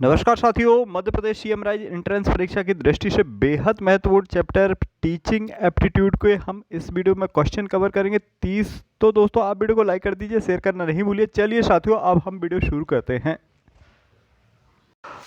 नमस्कार साथियों, Madhya Pradesh CM rise entrance परीक्षा की दृष्टि से बेहद महत्वपूर्ण चैप्टर टीचिंग एप्टीट्यूड के हम इस वीडियो में क्वेश्चन कवर करेंगे 30। तो दोस्तों आप वीडियो को लाइक कर दीजिए, शेयर करना नहीं भूलिए। चलिए साथियों अब हम वीडियो शुरू करते हैं।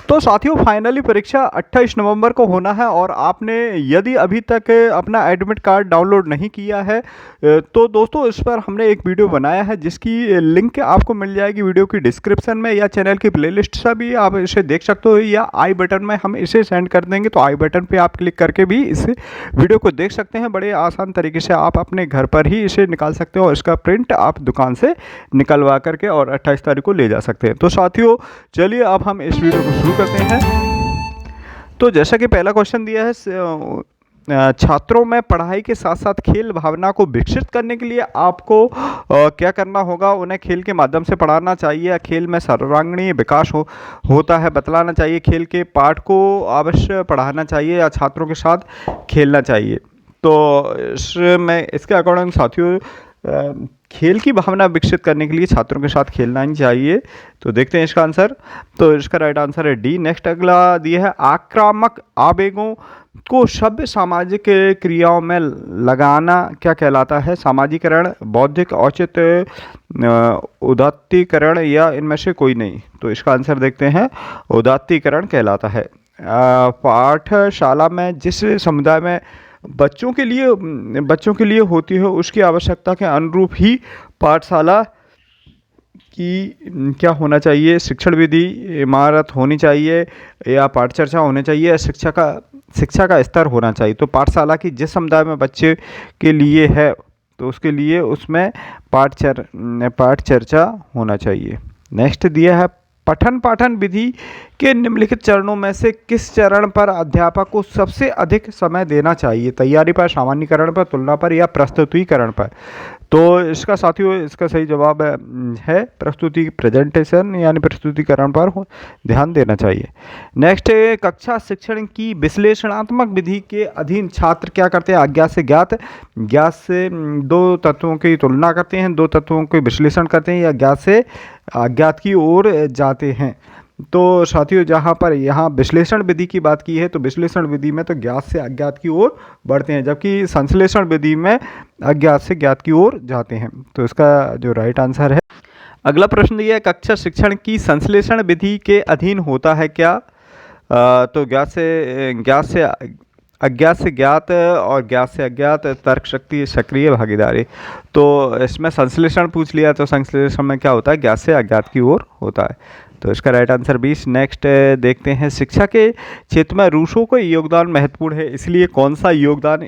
तो साथियों फाइनली परीक्षा 28 नवंबर को होना है और आपने यदि अभी तक अपना एडमिट कार्ड डाउनलोड नहीं किया है तो दोस्तों इस पर हमने एक वीडियो बनाया है जिसकी लिंक आपको मिल जाएगी वीडियो की डिस्क्रिप्शन में या चैनल की प्लेलिस्ट से भी आप इसे देख सकते हो, या आई बटन में हम इसे सेंड कर देंगे तो आई बटन पे आप क्लिक करके भी इस वीडियो को देख सकते हैं। बड़े आसान तरीके से आप अपने घर पर ही इसे निकाल सकते हो और इसका प्रिंट आप दुकान से निकलवा करके और 28 तारीख को ले जा सकते हैं। तो साथियों चलिए अब हम इस वीडियो को शुरू करते हैं। तो जैसा कि पहला क्वेश्चन दिया है, छात्रों में पढ़ाई के साथ साथ खेल भावना को विकसित करने के लिए आपको क्या करना होगा। उन्हें खेल के माध्यम से पढ़ाना चाहिए या खेल में सर्वांगीण विकास होता है बतलाना चाहिए, खेल के पाठ को अवश्य पढ़ाना चाहिए या छात्रों के साथ खेलना चाहिए। तो इसमें इसके अकॉर्डिंग साथियों खेल की भावना विकसित करने के लिए छात्रों के साथ खेलना ही चाहिए। तो देखते हैं इसका आंसर। तो इसका राइट आंसर है डी। नेक्स्ट अगला दिया है आक्रामक आवेगों को सभ्य सामाजिक क्रियाओं में लगाना क्या कहलाता है। सामाजिकरण, बौद्धिक औचित्य, उदात्तीकरण या इनमें से कोई नहीं। तो इसका आंसर देखते हैं, उदात्तीकरण कहलाता है। पाठशाला में जिस समुदाय में बच्चों के लिए होती है उसकी आवश्यकता के अनुरूप ही पाठशाला की क्या होना चाहिए, शिक्षण विधि, इमारत होनी चाहिए या पाठचर्चा होनी चाहिए या शिक्षा का स्तर होना चाहिए। तो पाठशाला की जिस समुदाय में बच्चे के लिए है तो उसके लिए उसमें पाठचर्चा होना चाहिए। नेक्स्ट दिया है पठन पाठन विधि के निम्नलिखित चरणों में से किस चरण पर अध्यापक को सबसे अधिक समय देना चाहिए। तैयारी पर, सामान्यीकरण पर, तुलना पर या प्रस्तुतिकरण पर। तो इसका साथियों इसका सही जवाब है प्रस्तुति, प्रेजेंटेशन यानी प्रस्तुतिकरण पर ध्यान देना चाहिए। नेक्स्ट कक्षा शिक्षण की विश्लेषणात्मक विधि के अधीन छात्र क्या करते हैं। अज्ञात से ज्ञात, ज्ञात से दो तत्वों की तुलना करते हैं, दो तत्वों के विश्लेषण करते हैं या ज्ञात से अज्ञात की ओर जाते हैं। तो साथियों जहाँ पर यहाँ विश्लेषण विधि की बात की है तो विश्लेषण विधि में तो ज्ञात से अज्ञात की ओर बढ़ते हैं, जबकि संश्लेषण विधि में अज्ञात से ज्ञात की ओर जाते हैं। तो इसका जो राइट आंसर है। अगला प्रश्न दिया है कक्षा शिक्षण की संश्लेषण विधि के अधीन होता है क्या। तो ज्ञात से अज्ञात से ज्ञात और ज्ञात से अज्ञात, तर्क शक्ति, सक्रिय भागीदारी। तो इसमें संश्लेषण पूछ लिया तो संश्लेषण में क्या होता है, ज्ञात से अज्ञात की ओर होता है। तो इसका राइट आंसर 20। नेक्स्ट देखते हैं शिक्षा के क्षेत्र में रूसों का योगदान महत्वपूर्ण है, इसलिए कौन सा योगदान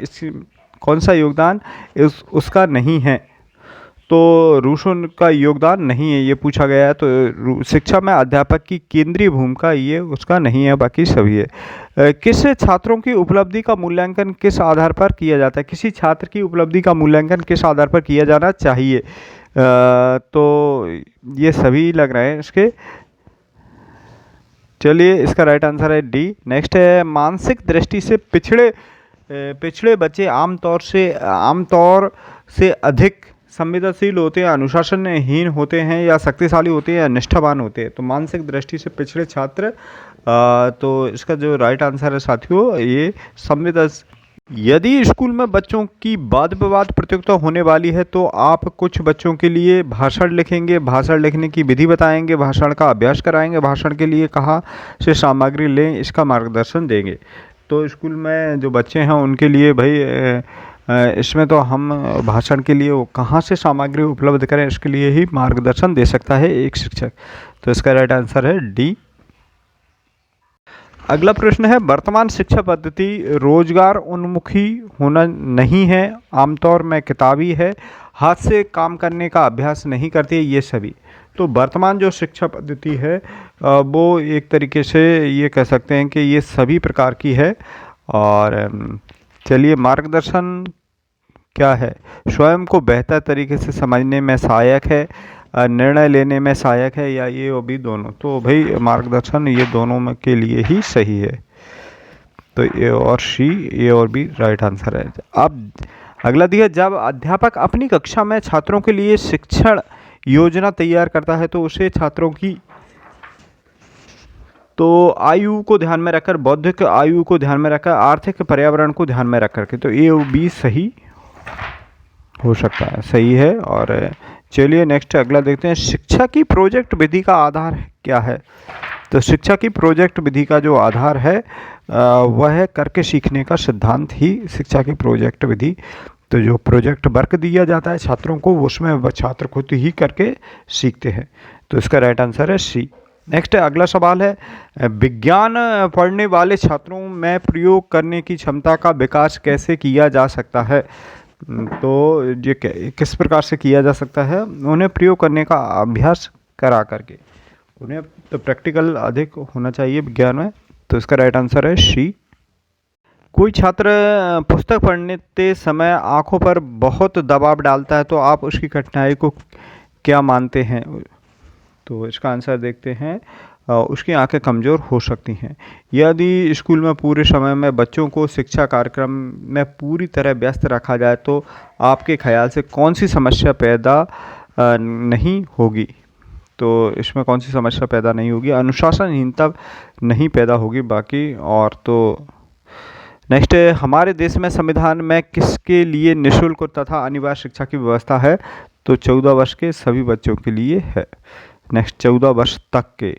उसका नहीं है। तो रूसों का योगदान नहीं है ये पूछा गया है। तो शिक्षा में अध्यापक की केंद्रीय भूमिका ये उसका नहीं है, बाकी सभी है। किस छात्रों की उपलब्धि का मूल्यांकन किस आधार पर किया जाता है। किसी छात्र की उपलब्धि का मूल्यांकन किस आधार पर किया जाना चाहिए। तो ये सभी लग रहे हैं इसके। चलिए इसका राइट आंसर है डी। नेक्स्ट है मानसिक दृष्टि से पिछड़े बच्चे आमतौर से अधिक संवेदनशील होते हैं, अनुशासनहीन होते हैं या शक्तिशाली होते हैं या निष्ठावान होते हैं। तो मानसिक दृष्टि से पिछड़े छात्र, तो इसका जो राइट आंसर है साथियों ये यदि स्कूल में बच्चों की वाद विवाद प्रतियोगिता होने वाली है तो आप कुछ बच्चों के लिए भाषण लिखेंगे, भाषण लिखने की विधि बताएंगे, भाषण का अभ्यास कराएंगे, भाषण के लिए कहाँ से सामग्री लें इसका मार्गदर्शन देंगे। तो स्कूल में जो बच्चे हैं उनके लिए भाई इसमें तो हम भाषण के लिए कहाँ से सामग्री उपलब्ध करें इसके लिए ही मार्गदर्शन दे सकता है एक शिक्षक। तो इसका राइट आंसर है डी। अगला प्रश्न है वर्तमान शिक्षा पद्धति रोजगार उन्मुखी होना नहीं है, आमतौर में किताबी है, हाथ से काम करने का अभ्यास नहीं करती है, ये सभी। तो वर्तमान जो शिक्षा पद्धति है वो एक तरीके से ये कह सकते हैं कि ये सभी प्रकार की है। और चलिए मार्गदर्शन क्या है, स्वयं को बेहतर तरीके से समझने में सहायक है, निर्णय लेने में सहायक है या ये और भी दोनों। तो भाई मार्गदर्शन ये दोनों में के लिए ही सही है। तो ए और सी, ए और बी राइट आंसर है। अब अगला दिया जब अध्यापक अपनी कक्षा में छात्रों के लिए शिक्षण योजना तैयार करता है तो उसे छात्रों की तो आयु को ध्यान में रखकर, बौद्धिक आयु को ध्यान में रखकर, आर्थिक पर्यावरण को ध्यान में रख करके, तो ए और बी सही हो सकता है, सही है। और चलिए नेक्स्ट अगला देखते हैं, शिक्षा की प्रोजेक्ट विधि का आधार क्या है। तो शिक्षा की प्रोजेक्ट विधि का जो आधार है वह है करके सीखने का सिद्धांत ही शिक्षा की प्रोजेक्ट विधि। तो जो प्रोजेक्ट वर्क दिया जाता है छात्रों को, उसमें वह छात्र खुद ही करके सीखते हैं। तो इसका राइट आंसर है सी। नेक्स्ट अगला सवाल है, विज्ञान पढ़ने वाले छात्रों में प्रयोग करने की क्षमता का विकास कैसे किया जा सकता है। तो ये किस प्रकार से किया जा सकता है, उन्हें प्रयोग करने का अभ्यास करा करके, उन्हें तो प्रैक्टिकल अधिक होना चाहिए विज्ञान में। तो इसका राइट आंसर है सी। कोई छात्र पुस्तक पढ़ते समय आंखों पर बहुत दबाव डालता है, तो आप उसकी कठिनाई को क्या मानते हैं। तो इसका आंसर देखते हैं, उसकी आंखें कमज़ोर हो सकती हैं। यदि स्कूल में पूरे समय में बच्चों को शिक्षा कार्यक्रम में पूरी तरह व्यस्त रखा जाए, तो आपके ख्याल से कौन सी समस्या पैदा नहीं होगी। तो इसमें कौन सी समस्या पैदा नहीं होगी, अनुशासनहीनता नहीं पैदा होगी बाकी। और तो नेक्स्ट, हमारे देश में संविधान में किसके लिए निःशुल्क तथा अनिवार्य शिक्षा की व्यवस्था है। तो 14 वर्ष के सभी बच्चों के लिए है। नेक्स्ट 14 वर्ष तक के।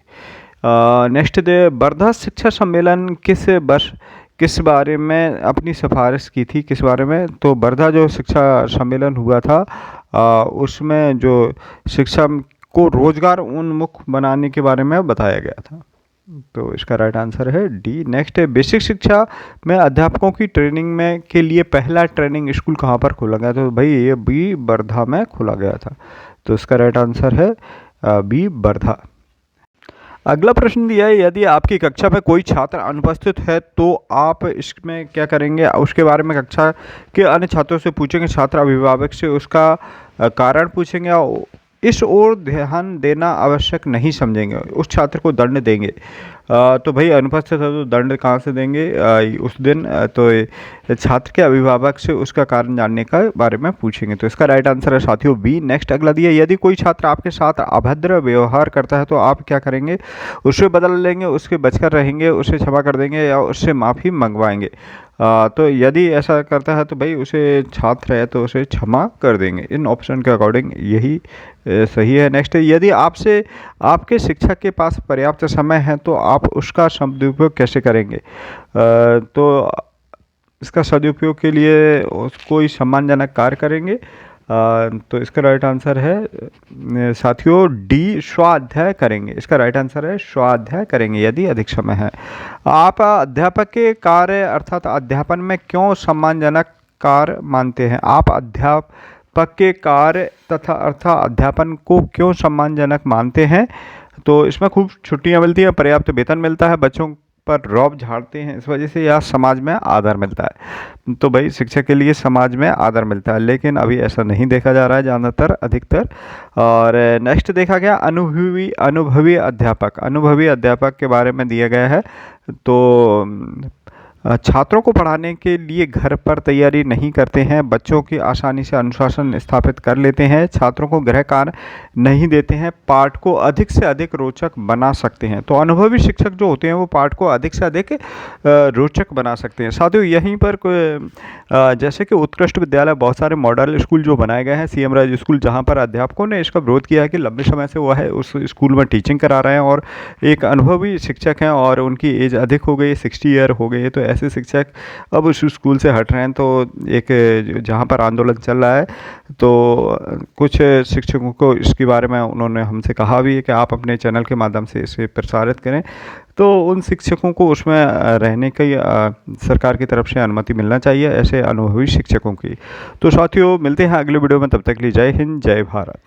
नेक्स्ट वर्धा शिक्षा सम्मेलन किस बारे में अपनी सिफारिश की थी, किस बारे में। तो वर्धा जो शिक्षा सम्मेलन हुआ था उसमें जो शिक्षा को रोजगार उन्मुख बनाने के बारे में बताया गया था। तो इसका राइट आंसर है डी। नेक्स्ट है, बेसिक शिक्षा में अध्यापकों की ट्रेनिंग में के लिए पहला ट्रेनिंग स्कूल कहाँ पर खोला गया। तो भाई ये बी वर्धा में खोला गया था। तो इसका राइट आंसर है बी वर्धा। अगला प्रश्न दिया है, यदि आपकी कक्षा में कोई छात्र अनुपस्थित है तो आप इसमें क्या करेंगे। उसके बारे में कक्षा के अन्य छात्रों से पूछेंगे, छात्र अभिभावक से उसका कारण पूछेंगे और इस ओर ध्यान देना आवश्यक नहीं समझेंगे, उस छात्र को दंड देंगे। तो भाई अनुपस्थित है तो दंड कहाँ से देंगे उस दिन। तो छात्र के अभिभावक से उसका कारण जानने का बारे में पूछेंगे। तो इसका राइट आंसर है साथियों बी। नेक्स्ट अगला दिया, यदि कोई छात्र आपके साथ अभद्र व्यवहार करता है तो आप क्या करेंगे। उससे बदल लेंगे, उसके बचकर रहेंगे, उसे क्षमा कर देंगे या उससे माफ़ी मंगवाएंगे। तो यदि ऐसा करता है तो भाई उसे छात्र है तो उसे क्षमा कर देंगे। इन ऑप्शन के अकॉर्डिंग यही सही है। नेक्स्ट, यदि आपके शिक्षक के पास पर्याप्त समय है तो आप उसका सदुपयोग कैसे करेंगे। तो इसका सदुपयोग के लिए कोई सम्मानजनक कार्य करेंगे। तो इसका राइट आंसर है साथियों डी, स्वाध्याय करेंगे। इसका राइट आंसर है स्वाध्याय करेंगे यदि अधिक समय है। आप अध्यापक के कार्य अर्थात अध्यापन में क्यों सम्मानजनक कार्य मानते हैं। आप अध्यापक के कार्य तथा अर्थात अध्यापन को क्यों सम्मानजनक मानते हैं। तो इसमें खूब छुट्टियां मिलती हैं, पर्याप्त वेतन मिलता है, बच्चों पर रौब झाड़ते हैं, इस वजह से यह समाज में आदर मिलता है। तो भाई शिक्षक के लिए समाज में आदर मिलता है, लेकिन अभी ऐसा नहीं देखा जा रहा है ज़्यादातर अधिकतर। और नेक्स्ट देखा गया अनुभवी अध्यापक के बारे में दिया गया है। तो छात्रों को पढ़ाने के लिए घर पर तैयारी नहीं करते हैं, बच्चों की आसानी से अनुशासन स्थापित कर लेते हैं, छात्रों को गृह कार्य नहीं देते हैं, पाठ को अधिक से अधिक रोचक बना सकते हैं। तो अनुभवी शिक्षक जो होते हैं वो पाठ को अधिक से अधिक रोचक बना सकते हैं। साथियों यहीं पर जैसे कि उत्कृष्ट विद्यालय, बहुत सारे मॉडल स्कूल जो बनाए गए हैं, CM राज स्कूल, जहाँ पर अध्यापकों ने इसका विरोध किया है कि लंबे समय से वो है उस स्कूल में टीचिंग करा रहे हैं और एक अनुभवी शिक्षक हैं और उनकी एज अधिक हो गई, 60 ईयर हो गई। तो ऐसे शिक्षक अब उस स्कूल से हट रहे हैं। तो एक जहाँ पर आंदोलन चल रहा है, तो कुछ शिक्षकों को इसके बारे में उन्होंने हमसे कहा भी है कि आप अपने चैनल के माध्यम से इसे प्रसारित करें। तो उन शिक्षकों को उसमें रहने की सरकार की तरफ से अनुमति मिलना चाहिए, ऐसे अनुभवी शिक्षकों की। तो साथियों मिलते हैं अगले वीडियो में, तब तक के लिए जय हिंद जय भारत।